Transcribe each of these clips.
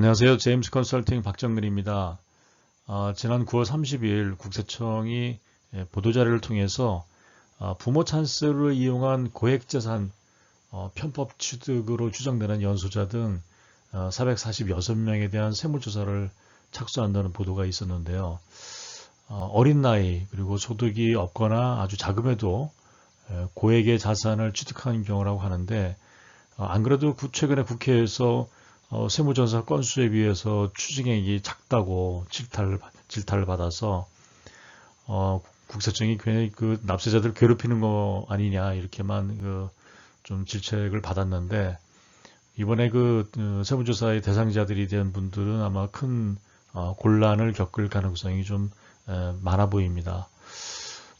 안녕하세요. 제임스 컨설팅 박정근입니다. 지난 9월 30일 국세청이 보도자료를 통해서 부모 찬스를 이용한 고액재산 편법 취득으로 추정되는 연소자 등 446명에 대한 세무조사를 착수한다는 보도가 있었는데요. 어린 나이 그리고 소득이 없거나 아주 자금에도 고액의 자산을 취득한 경우라고 하는데, 안 그래도 최근에 국회에서 세무조사 건수에 비해서 추징액이 작다고 질타를 받아서 국세청이 괜히 그 납세자들 괴롭히는 거 아니냐 이렇게만 좀 질책을 받았는데, 이번에 세무조사의 대상자들이 된 분들은 아마 큰 곤란을 겪을 가능성이 좀 많아 보입니다.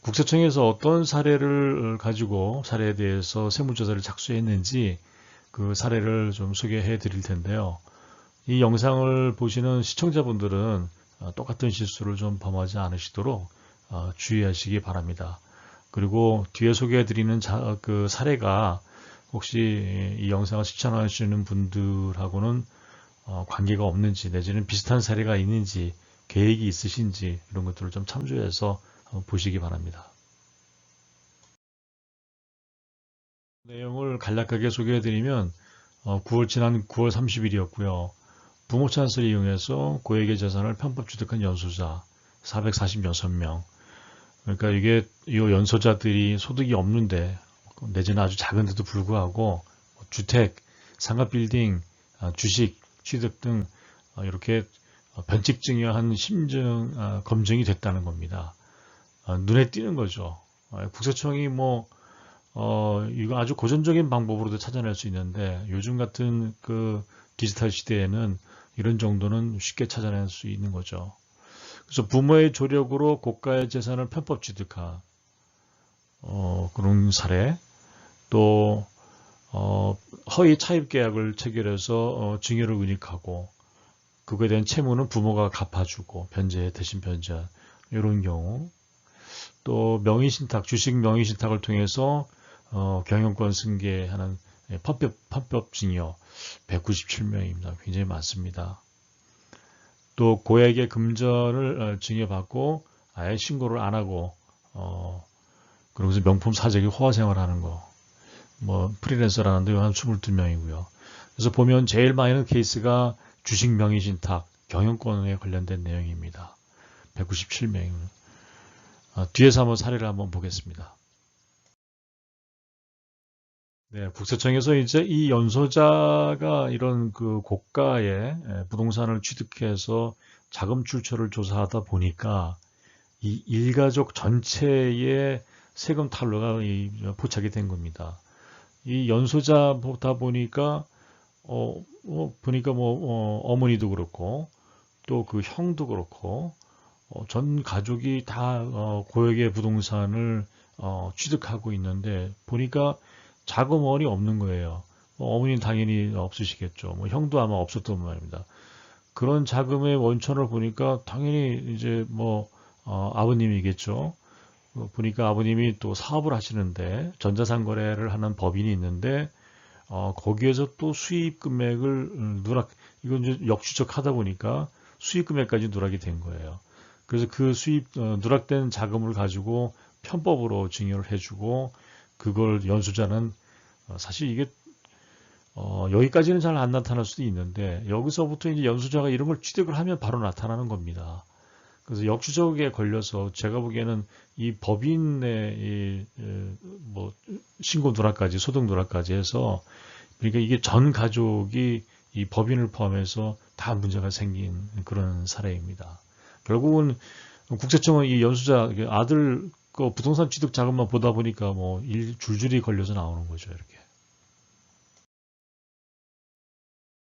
국세청에서 어떤 사례를 가지고 사례에 대해서 세무조사를 착수했는지 그 사례를 좀 소개해 드릴 텐데요. 이 영상을 보시는 시청자분들은 똑같은 실수를 좀 범하지 않으시도록 주의하시기 바랍니다. 그리고 뒤에 소개해 드리는 그 사례가 혹시 이 영상을 시청하시는 분들하고는 관계가 없는지, 내지는 비슷한 사례가 있는지, 계획이 있으신지 이런 것들을 좀 참조해서 보시기 바랍니다. 내용을 간략하게 소개해드리면 지난 9월 30일이었고요. 부모 찬스를 이용해서 고액의 재산을 편법 취득한 연소자 446명. 그러니까 이게 이 연소자들이 소득이 없는데, 내지는 아주 작은데도 불구하고 주택, 상가빌딩, 주식 취득 등 이렇게 변칙증여한 심증 검증이 됐다는 겁니다. 눈에 띄는 거죠. 국세청이 이거 아주 고전적인 방법으로도 찾아낼 수 있는데, 요즘 같은 그 디지털 시대에는 이런 정도는 쉽게 찾아낼 수 있는 거죠. 그래서 부모의 조력으로 고가의 재산을 편법 취득한 그런 사례, 또 허위 차입 계약을 체결해서 증여를 은닉하고 그거에 대한 채무는 부모가 갚아주고 대신 변제한 이런 경우, 또 명의신탁, 주식 명의신탁을 통해서 경영권 승계하는 편법 증여 197명입니다. 굉장히 많습니다. 또 고액의 금전을 증여받고 아예 신고를 안 하고 그러면서 명품 사재기 호화 생활하는 거, 프리랜서라는데 한 22명이고요. 그래서 보면 제일 많이 있는 케이스가 주식 명의신탁, 경영권에 관련된 내용입니다. 197명입니다. 뒤에서 한번 사례를 한번 보겠습니다. 네, 국세청에서 이제 이 연소자가 이런 그 고가의 부동산을 취득해서 자금 출처를 조사하다 보니까 이 일가족 전체의 세금 탈루가 포착이 된 겁니다. 이 연소자다 보니까 어머니도 그렇고 또 그 형도 그렇고 전 가족이 다 고액의 부동산을 취득하고 있는데, 보니까 자금원이 없는 거예요. 어머니는 당연히 없으시겠죠. 형도 아마 없었던 말입니다. 그런 자금의 원천을 보니까 당연히 이제 아버님이겠죠. 보니까 아버님이 또 사업을 하시는데 전자상거래를 하는 법인이 있는데 거기에서 또 수입 금액을 이건 이제 역추적하다 보니까 수입 금액까지 누락이 된 거예요. 그래서 그 누락된 자금을 가지고 편법으로 증여를 해주고, 그걸 연소자는 사실 이게 여기까지는 잘 안 나타날 수도 있는데, 여기서부터 이제 연소자가 이런 걸 취득을 하면 바로 나타나는 겁니다. 그래서 역추적에 걸려서 제가 보기에는 이 법인의 신고 누락까지, 소득 누락까지 해서, 그러니까 이게 전 가족이 이 법인을 포함해서 다 문제가 생긴 그런 사례입니다. 결국은 국세청은 이 연소자 아들 그 부동산 취득 자금만 보다 보니까 줄줄이 걸려서 나오는 거죠, 이렇게.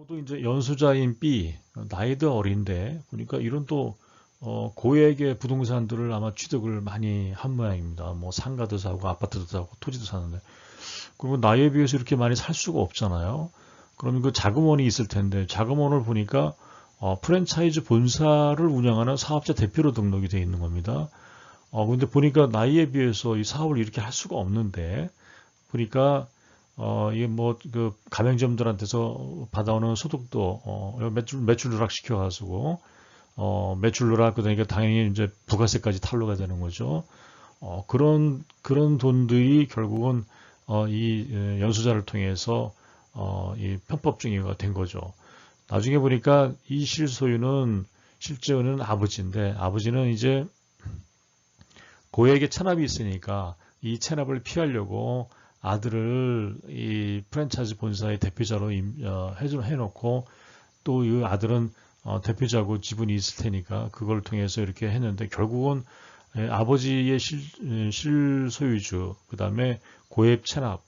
또 이제 연소자인 B, 나이도 어린데 보니까 이런 또 고액의 부동산들을 아마 취득을 많이 한 모양입니다. 상가도 사고 아파트도 사고 토지도 사는데, 그리고 나이에 비해서 이렇게 많이 살 수가 없잖아요. 그러면 그 자금원이 있을 텐데, 자금원을 보니까 프랜차이즈 본사를 운영하는 사업자 대표로 등록이 되어 있는 겁니다. 근데 보니까 나이에 비해서 이 사업을 이렇게 할 수가 없는데, 보니까 이게 뭐 그 가맹점들한테서 받아오는 소득도 매출 누락시켜 가지고 매출 누락 그러니까 당연히 이제 부가세까지 탈루가 되는 거죠. 그런 돈들이 결국은 이 연수자를 통해서 이 편법 증여가 된 거죠. 나중에 보니까 이 실소유는 실제는 아버지인데 아버지는 이제 고액의 체납이 있으니까 이 체납을 피하려고 아들을 이 프랜차이즈 본사의 대표자로 해놓고 또 이 아들은 대표자고 지분이 있을 테니까 그걸 통해서 이렇게 했는데 결국은 아버지의 실소유주, 그 다음에 고액 체납,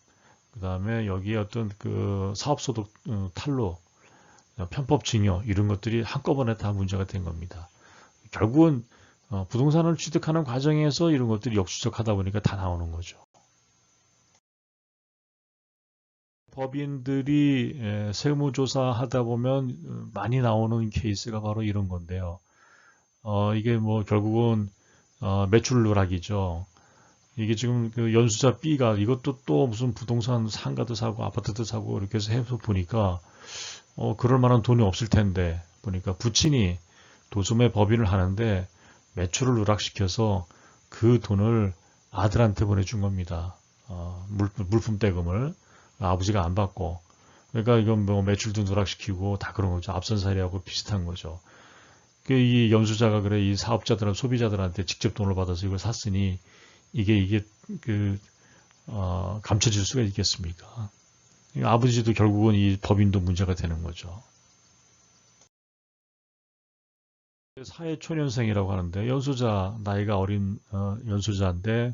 그 다음에 여기에 어떤 그 사업소득 탈루, 편법 증여 이런 것들이 한꺼번에 다 문제가 된 겁니다. 결국은 부동산을 취득하는 과정에서 이런 것들이 역추적하다 보니까 다 나오는 거죠. 법인들이 세무조사 하다 보면 많이 나오는 케이스가 바로 이런 건데요. 이게 뭐 결국은 매출 누락이죠. 이게 지금 그 연수자 B가 이것도 또 무슨 부동산 상가도 사고 아파트도 사고 이렇게 해서 보니까 그럴 만한 돈이 없을 텐데 보니까 부친이 도소매 법인을 하는데 매출을 누락시켜서 그 돈을 아들한테 보내준 겁니다. 물품 대금을 아버지가 안 받고 그러니까 이건 뭐 매출도 누락시키고 다 그런 거죠. 앞선살이하고 비슷한 거죠. 이 연수자가 그래 이 사업자들 소비자들한테 직접 돈을 받아서 이걸 샀으니 이게 감춰질 수가 있겠습니까? 아버지도 결국은 이 법인도 문제가 되는 거죠. 사회초년생이라고 하는데 연수자 나이가 어린 연수자인데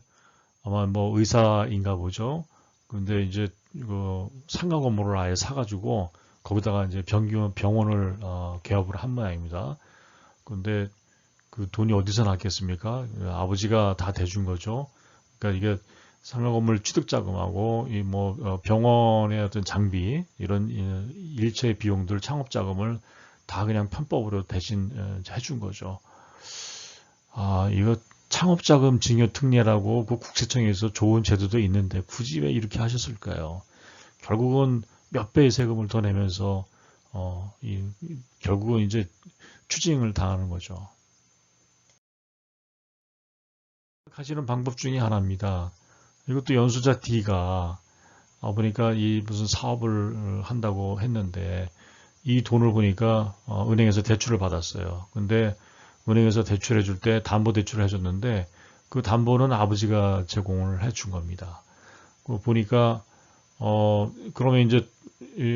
아마 뭐 의사인가 보죠. 근데 이제 그 상가 건물을 아예 사가지고 거기다가 이제 병원을 개업을 한 모양입니다. 근데 그 돈이 어디서 났겠습니까? 아버지가 다 대준 거죠. 그러니까 이게 상가 건물 취득 자금하고 이 뭐 병원의 어떤 장비 이런 일체 비용들 창업 자금을 다 그냥 편법으로 대신 해준 거죠. 이거 창업자금 증여 특례라고 그 국세청에서 좋은 제도도 있는데 굳이 왜 이렇게 하셨을까요? 결국은 몇 배의 세금을 더 내면서 결국은 이제 추징을 당하는 거죠. 하시는 방법 중에 하나입니다. 이것도 연수자 D가 보니까 이 무슨 사업을 한다고 했는데 이 돈을 보니까 은행에서 대출을 받았어요. 근데 은행에서 대출해 줄 때 담보 대출을 해줬는데 그 담보는 아버지가 제공을 해준 겁니다. 보니까 그러면 이제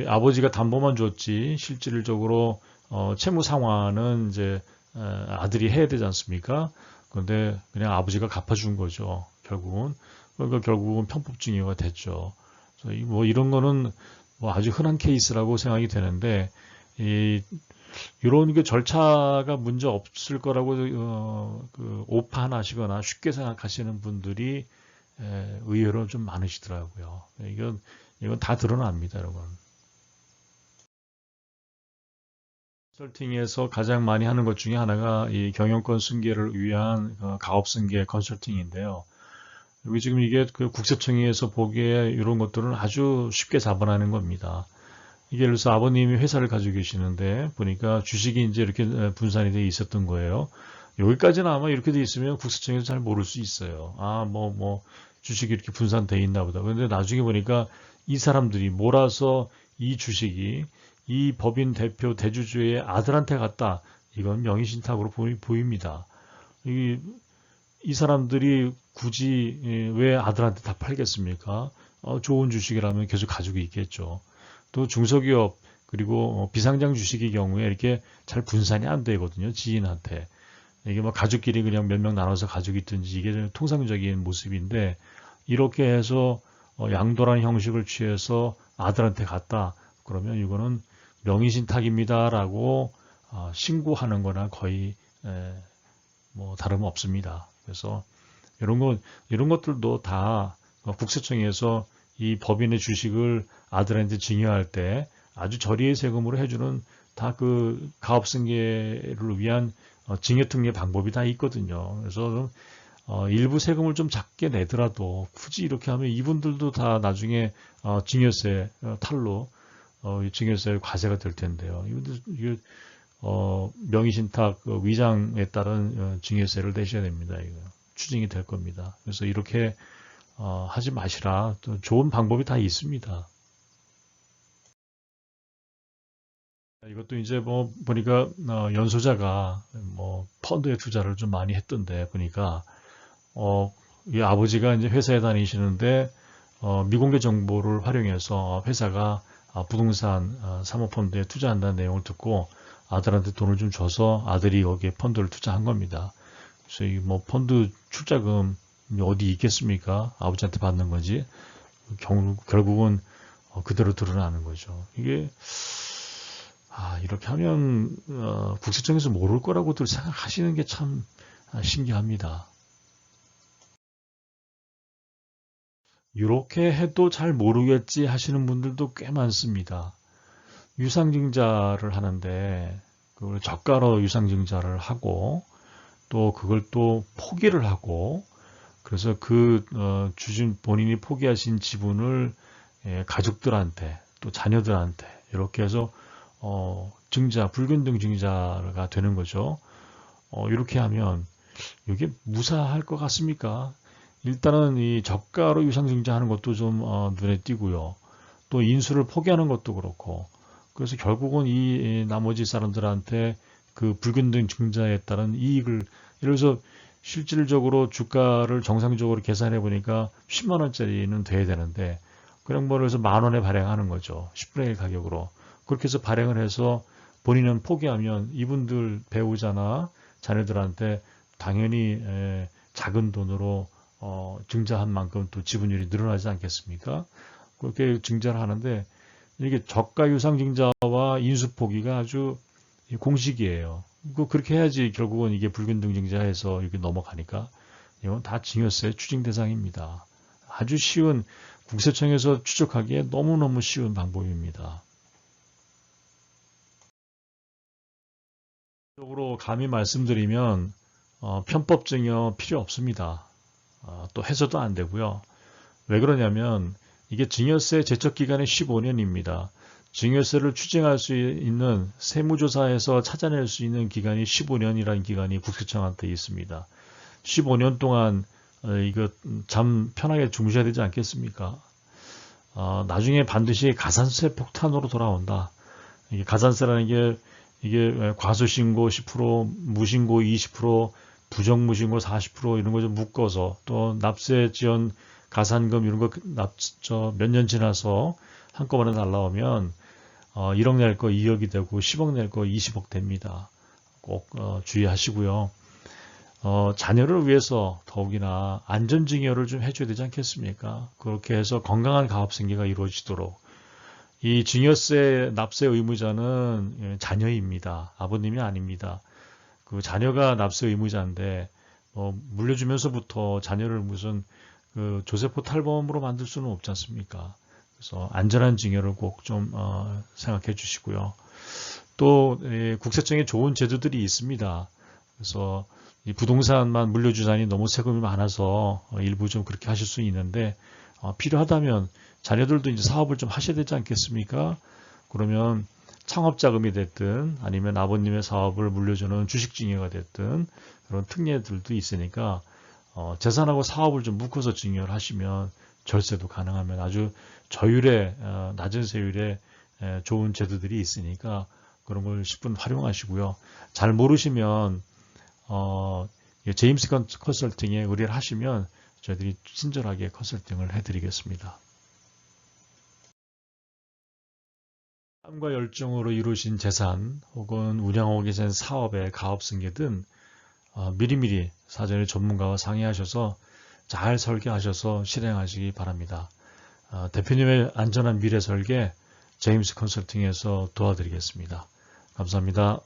아버지가 담보만 줬지 실질적으로 채무 상환은 이제 아들이 해야 되지 않습니까? 그런데 그냥 아버지가 갚아준 거죠. 결국은 그러니까 결국은 편법 증여가 됐죠. 그래서 뭐 이런 거는 뭐 아주 흔한 케이스라고 생각이 되는데 이런 게 절차가 문제 없을 거라고 오판하시거나 쉽게 생각하시는 분들이 의외로 좀 많으시더라고요. 이건 다 드러납니다, 여러분. 컨설팅에서 가장 많이 하는 것 중에 하나가 이 경영권 승계를 위한 가업 승계 컨설팅인데요. 여기 지금 이게 그 국세청에서 보기에 이런 것들은 아주 쉽게 잡아내는 겁니다. 이게 예를 들어서 아버님이 회사를 가지고 계시는데 보니까 주식이 이제 이렇게 분산이 돼 있었던 거예요. 여기까지는 아마 이렇게 돼 있으면 국세청에서 잘 모를 수 있어요. 주식이 이렇게 분산돼 있나 보다. 그런데 나중에 보니까 이 사람들이 몰아서 이 주식이 이 법인 대표 대주주의 아들한테 갔다. 이건 명의신탁으로 보입니다. 이 사람들이 굳이 왜 아들한테 다 팔겠습니까? 좋은 주식이라면 계속 가지고 있겠죠. 또 중소기업 그리고 비상장 주식의 경우에 이렇게 잘 분산이 안 되거든요. 지인한테. 이게 뭐 가족끼리 그냥 몇 명 나눠서 가지고 있든지 이게 통상적인 모습인데 이렇게 해서 양도라는 형식을 취해서 아들한테 갔다. 그러면 이거는 명의신탁입니다라고 신고하는 거나 거의 뭐 다름없습니다. 그래서 이런 것들도 다 국세청에서 이 법인의 주식을 아들한테 증여할 때 아주 저리의 세금으로 해주는 다 그 가업승계를 위한 증여특례 방법이 다 있거든요. 그래서 일부 세금을 좀 작게 내더라도 굳이 이렇게 하면 이분들도 다 나중에 증여세 탈루, 증여세 과세가 될 텐데요. 이게 명의신탁 위장에 따른 증여세를 내셔야 됩니다. 이거 추징이 될 겁니다. 그래서 이렇게 하지 마시라. 또 좋은 방법이 다 있습니다. 이것도 이제 뭐 보니까 연소자가 뭐 펀드에 투자를 좀 많이 했던데 보니까 이 아버지가 이제 회사에 다니시는데 미공개 정보를 활용해서 회사가 부동산 사모펀드에 투자한다는 내용을 듣고 아들한테 돈을 좀 줘서 아들이 여기에 펀드를 투자한 겁니다. 그래서 이 뭐 펀드 출자금 어디 있겠습니까? 아버지한테 받는 거지. 결국은 그대로 드러나는 거죠. 이게 이렇게 하면 국세청에서 모를 거라고들 생각하시는 게 참 신기합니다. 이렇게 해도 잘 모르겠지 하시는 분들도 꽤 많습니다. 유상증자를 하는데 그걸 저가로 유상증자를 하고 또 그걸 또 포기를 하고 그래서 그 본인이 포기하신 지분을 가족들한테 또 자녀들한테 이렇게 해서 불균등 증자가 되는 거죠. 이렇게 하면 이게 무사할 것 같습니까? 일단은 이 저가로 유상증자하는 것도 좀 눈에 띄고요. 또 인수를 포기하는 것도 그렇고 그래서 결국은 이 나머지 사람들한테 그 불균등 증자에 따른 이익을 예를 들어서 실질적으로 주가를 정상적으로 계산해 보니까 10만 원짜리는 돼야 되는데 그냥 뭐 그래서 만 원에 발행하는 거죠. 10분의 1 가격으로. 그렇게 해서 발행을 해서 본인은 포기하면 이분들 배우자나 자녀들한테 당연히 작은 돈으로 증자한 만큼 또 지분율이 늘어나지 않겠습니까? 그렇게 증자를 하는데 이게 저가 유상 증자와 인수 포기가 아주 공식이에요. 그렇게 해야지 결국은 이게 불균등 증자해서 이렇게 넘어가니까 이건 다 증여세 추징 대상입니다. 아주 쉬운 국세청에서 추적하기에 너무너무 쉬운 방법입니다. 적으로 감히 말씀드리면 편법 증여 필요 없습니다. 또 해서도 안 되고요. 왜 그러냐면 이게 증여세 제척 기간이 15년입니다. 증여세를 추징할 수 있는 세무조사에서 찾아낼 수 있는 기간이 15년이라는 기간이 국세청한테 있습니다. 15년 동안 이거 참 편하게 주무셔야 되지 않겠습니까? 나중에 반드시 가산세 폭탄으로 돌아온다. 이게 가산세라는 게 이게 과소신고 10%, 무신고 20%, 부정무신고 40% 이런 거 좀 묶어서 또 납세 지원 가산금 이런 거 몇 년 지나서 한꺼번에 날라오면 1억 낼 거 2억이 되고 10억 낼 거 20억 됩니다. 꼭 주의하시고요. 자녀를 위해서 더욱이나 안전증여를 좀 해줘야 되지 않겠습니까? 그렇게 해서 건강한 가업생계가 이루어지도록 이 증여세 납세 의무자는 자녀입니다. 아버님이 아닙니다. 그 자녀가 납세 의무자인데 물려주면서부터 자녀를 무슨 그 조세포 탈범으로 만들 수는 없지 않습니까? 그래서 안전한 증여를 꼭 좀 생각해 주시고요. 또 국세청에 좋은 제도들이 있습니다. 그래서 이 부동산만 물려주자니 너무 세금이 많아서 일부 좀 그렇게 하실 수 있는데 필요하다면 자녀들도 이제 사업을 좀 하셔야 되지 않겠습니까? 그러면 창업자금이 됐든 아니면 아버님의 사업을 물려주는 주식증여가 됐든 그런 특례들도 있으니까 재산하고 사업을 좀 묶어서 증여를 하시면 절세도 가능하면 아주 저율의 낮은 세율의 좋은 제도들이 있으니까 그런 걸 10분 활용하시고요. 잘 모르시면 제임스 컨설팅에 의뢰를 하시면 저희들이 친절하게 컨설팅을 해드리겠습니다. 땀과 열정으로 이루신 재산 혹은 운영하고 계신 사업의 가업승계 등 미리미리 사전에 전문가와 상의하셔서 잘 설계하셔서 실행하시기 바랍니다. 대표님의 안전한 미래 설계 제임스 컨설팅에서 도와드리겠습니다. 감사합니다.